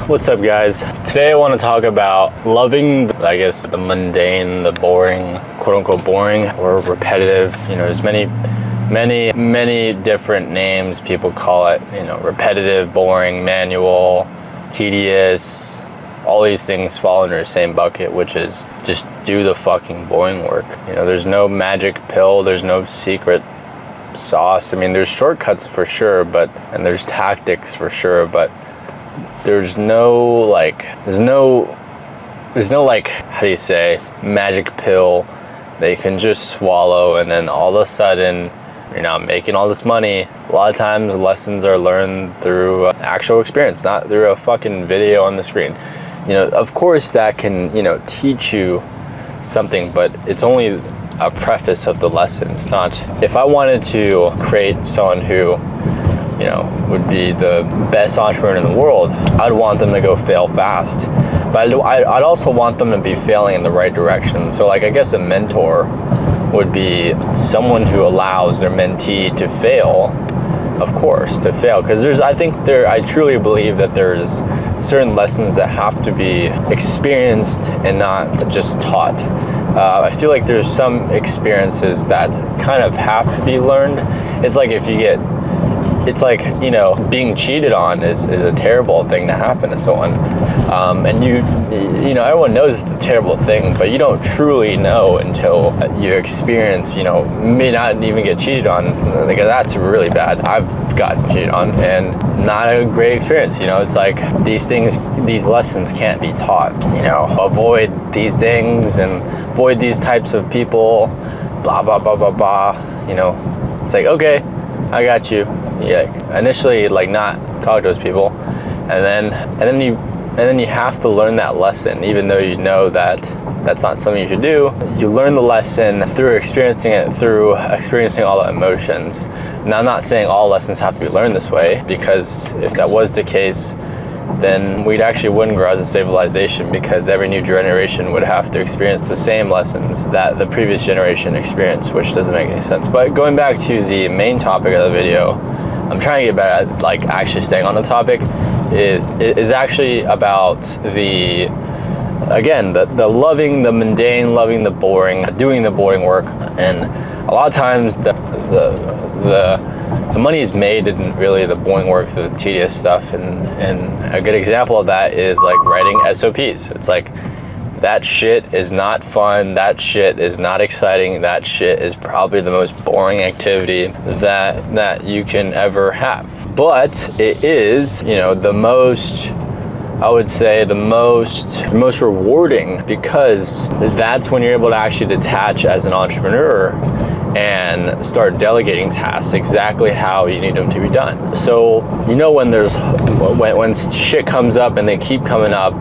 What's up, guys? Today I want to talk about loving, I guess, the mundane, the boring, quote unquote boring or repetitive. There's many different names people call it, repetitive, boring, manual, tedious. All these things fall under the same bucket, which is just do the fucking boring work. There's no magic pill, there's no secret sauce. There's shortcuts for sure, and there's tactics for sure, but there's no how do you say, magic pill that you can just swallow and then all of a sudden you're now making all this money. A lot of times lessons are learned through actual experience, not through a fucking video on the screen. Of course that can, teach you something, but it's only a preface of the lesson. It's not, if I wanted to create someone who would be the best entrepreneur in the world, I'd want them to go fail fast. But I'd also want them to be failing in the right direction. So I guess a mentor would be someone who allows their mentee to fail, of course, because I truly believe that there's certain lessons that have to be experienced and not just taught. I feel like there's some experiences that kind of have to be learned. It's like being cheated on is a terrible thing to happen to someone, and everyone knows it's a terrible thing, but you don't truly know until you experience, may not even get cheated on. That's really bad. I've gotten cheated on and not a great experience. It's like these lessons can't be taught. Avoid these things and avoid these types of people, blah blah blah blah blah. It's like, okay, I got you. Initially not talk to those people, and then you have to learn that lesson, even though you know that that's not something you should do. You learn the lesson through experiencing all the emotions. Now, I'm not saying all lessons have to be learned this way, because if that was the case, then we actually wouldn't grow as a civilization, because every new generation would have to experience the same lessons that the previous generation experienced, which doesn't make any sense. But going back to the main topic of the video, I'm trying to get better at actually staying on the topic, is actually about the loving the mundane, loving the boring, doing the boring work. And a lot of times the money is made in really the boring work, the tedious stuff, and a good example of that is writing SOPs. It's that shit is not fun, that shit is not exciting, that shit is probably the most boring activity that you can ever have. But it is, the most, I would say, the most rewarding, because that's when you're able to actually detach as an entrepreneur and start delegating tasks exactly how you need them to be done. So when shit comes up and they keep coming up,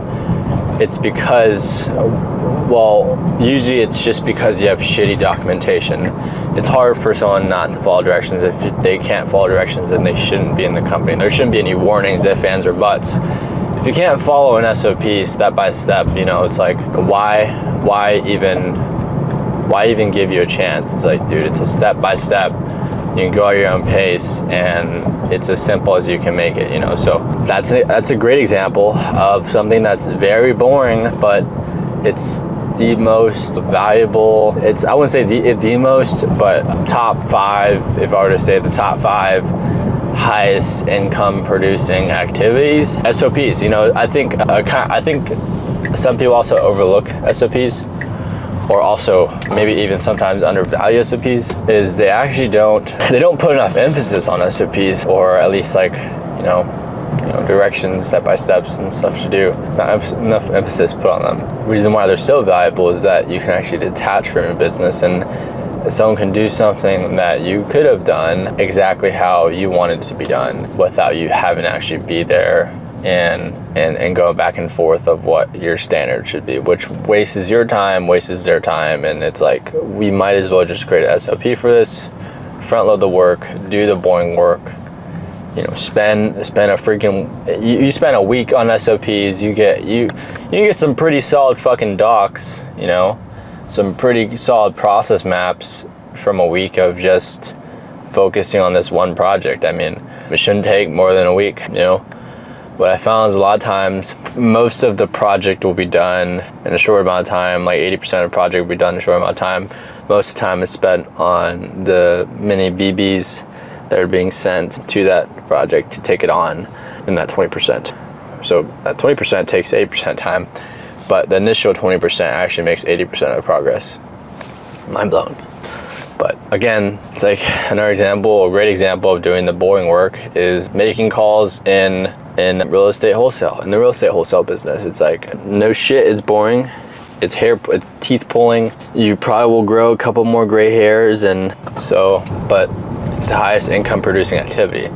it's because, usually it's just because you have shitty documentation. It's hard for someone not to follow directions. If they can't follow directions, then they shouldn't be in the company. There shouldn't be any warnings, ifs, ands, or buts. If you can't follow an SOP step by step, it's why even give you a chance? It's dude, it's a step by step. You can go at your own pace, and it's as simple as you can make it. So that's a great example of something that's very boring, but it's the most valuable. I wouldn't say the most, but top 5. If I were to say the top 5 highest income producing activities, SOPs. I think some people also overlook SOPs, or also maybe even sometimes undervalue SOPs, is they actually don't put enough emphasis on SOPs, or at least directions, step-by-steps and stuff to do. It's not enough emphasis put on them. The reason why they're so valuable is that you can actually detach from your business, and someone can do something that you could have done exactly how you wanted it to be done without you having to actually be there and go back and forth of what your standard should be, which wastes your time, wastes their time. And it's we might as well just create an SOP for this, front load the work, do the boring work, spend you spend a week on SOPs, you get some pretty solid fucking docs, some pretty solid process maps from a week of just focusing on this one project. It shouldn't take more than a week, what I found is a lot of times, most of the project will be done in a short amount of time, like 80% of the project will be done in a short amount of time. Most of the time is spent on the mini BBs that are being sent to that project to take it on in that 20%. So that 20% takes 80% time, but the initial 20% actually makes 80% of the progress. Mind blown. But again, it's like another example, a great example of doing the boring work is making calls in real estate wholesale. In the real estate wholesale business, it's like, no shit, it's boring. It's teeth pulling. You probably will grow a couple more gray hairs, and so, but it's the highest income producing activity.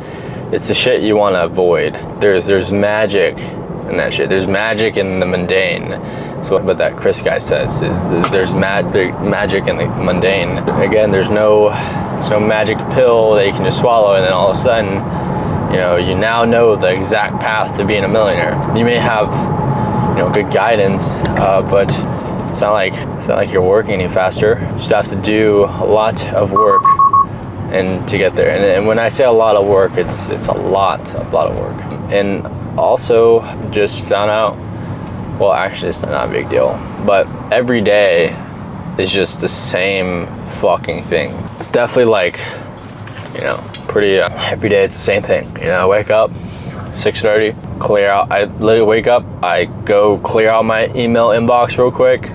It's the shit you want to avoid. There's magic in that shit. There's magic in the mundane. So what that Chris guy says is there's magic in the mundane. Again, there's no magic pill that you can just swallow and then all of a sudden, you now know the exact path to being a millionaire. You may have, good guidance, but it's not like you're working any faster. You just have to do a lot of work and to get there. And when I say a lot of work, it's a lot of work. And also just found out, well, actually it's not a big deal, but every day is just the same fucking thing. It's definitely like, pretty, every day it's the same thing. I wake up, 6:30, clear out, I literally wake up, I go clear out my email inbox real quick.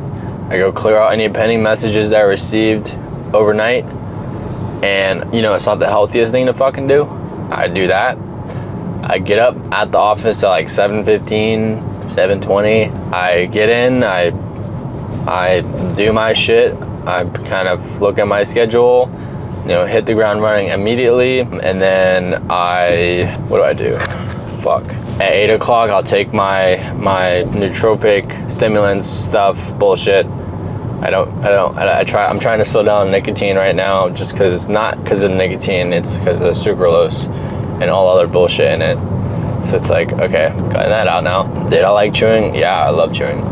I go clear out any pending messages that I received overnight. And it's not the healthiest thing to fucking do. I do that. I get up at the office at like 7:15, 7:20. I get in, I do my shit. I kind of look at my schedule, hit the ground running immediately. And then what do I do? Fuck. At 8 o'clock, I'll take my nootropic stimulants stuff, bullshit. I'm trying to slow down nicotine right now, just because it's not because of nicotine, it's because of the sucralose and all other bullshit in it. So it's like, okay, cutting that out now. Did I like chewing? Yeah, I love chewing.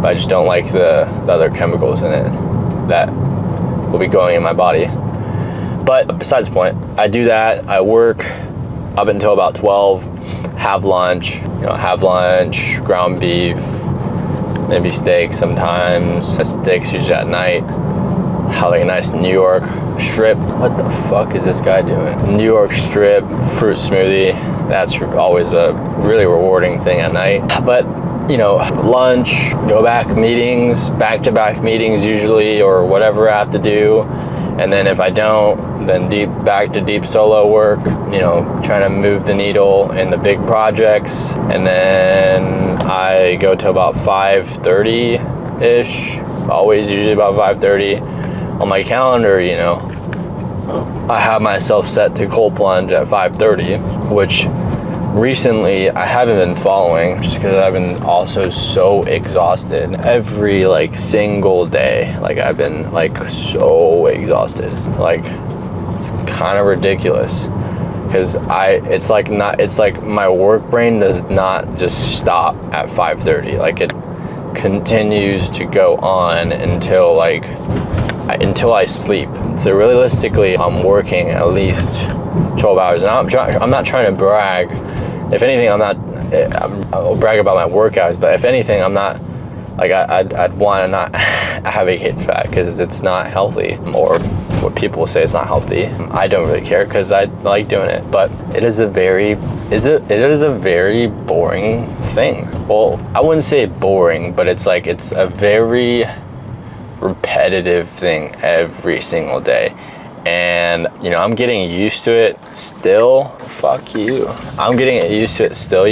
But I just don't like the other chemicals in it that will be going in my body. But besides the point, I do that. I work up until about 12, have lunch, ground beef, maybe steak sometimes. Steaks usually at night. Have like a nice New York strip. What the fuck is this guy doing? New York strip, fruit smoothie. That's always a really rewarding thing at night. But, lunch, go back meetings, back-to-back meetings usually, or whatever I have to do. And then if I don't, then back to deep solo work, trying to move the needle in the big projects. And then I go to about 5:30-ish, always usually about 5:30. On my calendar, I have myself set to cold plunge at 5:30, which recently I haven't been following just because I've been also so exhausted every single day. I've been so exhausted. It's kind of ridiculous because it's like my work brain does not just stop at 5:30. It continues to go on until I sleep. So realistically, I'm working at least 12 hours. And I'm not trying to brag. If anything, I'll brag about my work hours, but if anything, I'm not, I'd want to not advocate for that because it's not healthy, or what people say it's not healthy. I don't really care because I like doing it, but it is a very boring thing. Well, I wouldn't say boring, but it's a very repetitive thing every single day. And I'm getting used to it still. Fuck you. I'm getting used to it still,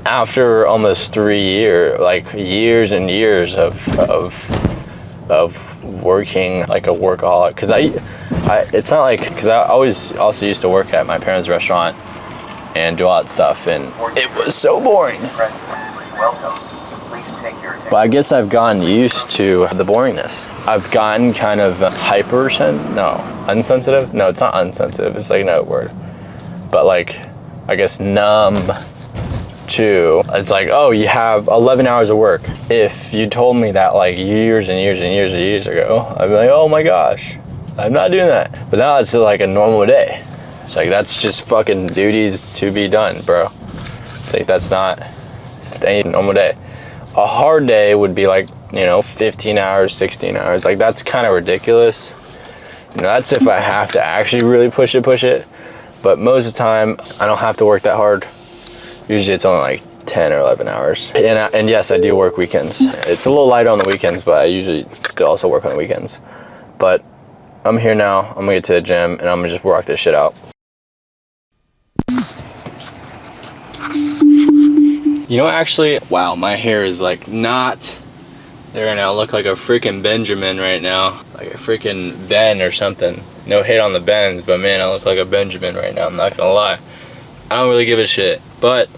after almost 3 years, years and years of working like a workaholic. Because it's not because I always also used to work at my parents' restaurant and do all that stuff, and it was so boring. But I guess I've gotten used to the boringness. I've gotten kind of unsensitive? No, it's not unsensitive. It's another word. But I guess numb to, it's oh, you have 11 hours of work. If you told me that years and years and years and years ago, I'd be oh my gosh, I'm not doing that. But now it's a normal day. It's that's just fucking duties to be done, bro. It's like, that's not any normal day. A hard day would be like, you know, 15 hours, 16 hours. Like, that's kind of ridiculous. You know, that's if I have to actually really push it. But most of the time, I don't have to work that hard. Usually it's only like 10 or 11 hours. And yes, I do work weekends. It's a little light on the weekends, but I usually still also work on the weekends. But I'm here now. I'm gonna get to the gym and I'm gonna just rock this shit out. You know, actually, wow, my hair is like not there right now. I look like a freaking Benjamin right now. Like a freaking Ben or something. No hate on the Bens, but man, I look like a Benjamin right now. I'm not gonna lie. I don't really give a shit. But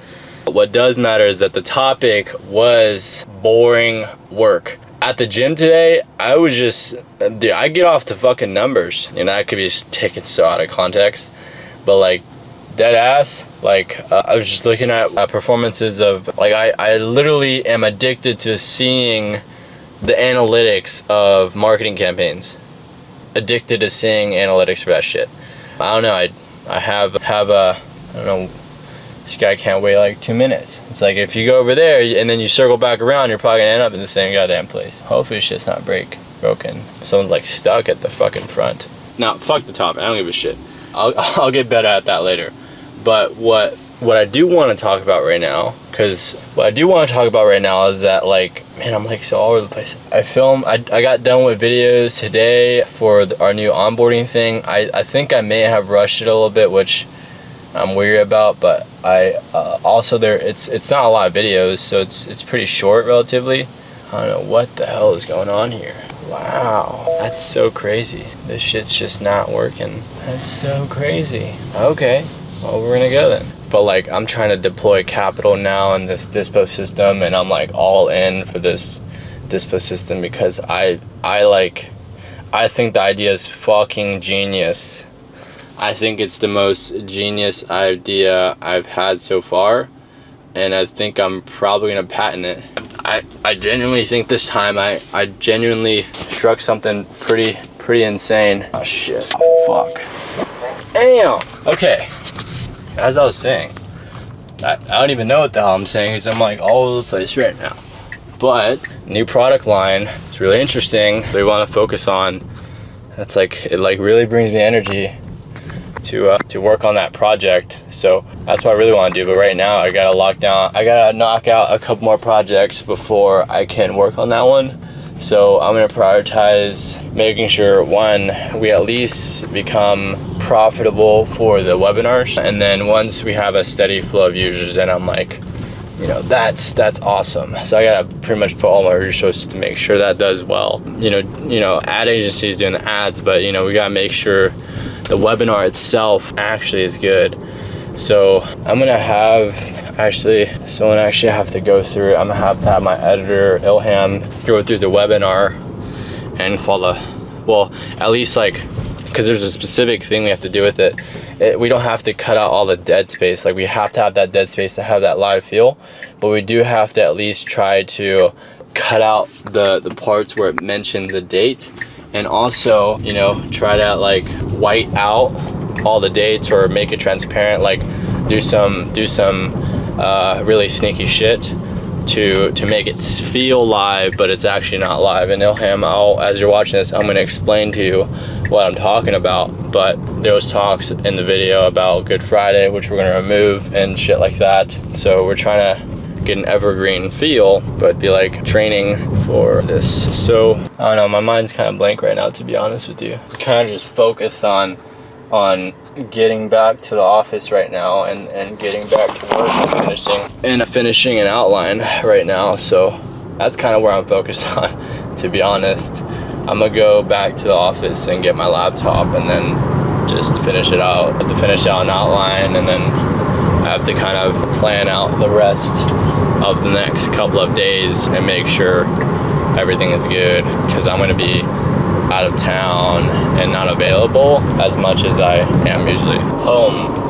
what does matter is that the topic was boring work. At the gym today, I was just, dude, I get off the fucking numbers. You know, I could be just taken so out of context. But like, dead ass, like I was just looking at performances of, like, I literally am addicted to seeing the analytics of marketing campaigns. Addicted to seeing analytics for that shit. I don't know, I have a, I don't know, this guy can't wait like 2 minutes. It's like, if you go over there and then you circle back around, you're probably gonna end up in the same goddamn place. Hopefully shit's not broken. Someone's like stuck at the fucking front. Now, fuck the top, I don't give a shit. I'll get better at that later. But what I do want to talk about right now, because what I do want to talk about right now is that, like, man, I'm like so all over the place. I got done with videos today for our new onboarding thing. I think I may have rushed it a little bit, which I'm weary about, but I also it's not a lot of videos, so it's pretty short relatively. I don't know what the hell is going on here. Wow, that's so crazy. This shit's just not working. That's so crazy. Okay. Well, we're gonna go then. But like, I'm trying to deploy capital now in this Dispo system, and I'm like all in for this Dispo system because I think the idea is fucking genius. I think it's the most genius idea I've had so far, and I think I'm probably gonna patent it. I genuinely think this time I genuinely struck something pretty insane. Oh shit. Oh, fuck. Damn. Okay. As I was saying, I don't even know what the hell I'm saying because I'm like all over the place right now. But new product line, it's really interesting. We want to focus on. That's like, it like really brings me energy to work on that project. So that's what I really want to do. But right now I gotta knock out a couple more projects before I can work on that one. So I'm gonna prioritize making sure, one, we at least become profitable for the webinars, and then once we have a steady flow of users, then I'm like, you know, that's awesome. So I gotta pretty much put all my resources to make sure that does well. You know, ad agencies doing the ads, but you know, we gotta make sure the webinar itself actually is good. So I'm gonna have someone have to go through it. I'm gonna have to have my editor Ilham go through the webinar and follow, well, at least like, because there's a specific thing we have to do with it. We don't have to cut out all the dead space. Like, we have to have that dead space to have that live feel, but we do have to at least try to cut out the parts where it mentions the date, and also, you know, try to like white out all the dates or make it transparent. Like, do some really sneaky shit to make it feel live, but it's actually not live. And Ilham, as you're watching this, I'm going to explain to you what I'm talking about. But there was talks in the video about Good Friday, which we're going to remove and shit like that. So we're trying to get an evergreen feel, but be like training for this. So I don't know, my mind's kind of blank right now, to be honest with you. Kind of just focused on getting back to the office right now and getting back to work and finishing an outline right now. So that's kind of where I'm focused on, to be honest. I'm gonna go back to the office and get my laptop and then just finish it out. I have to finish out an outline, and then I have to kind of plan out the rest of the next couple of days and make sure everything is good, because I'm gonna be out of town and not available as much as I am usually home.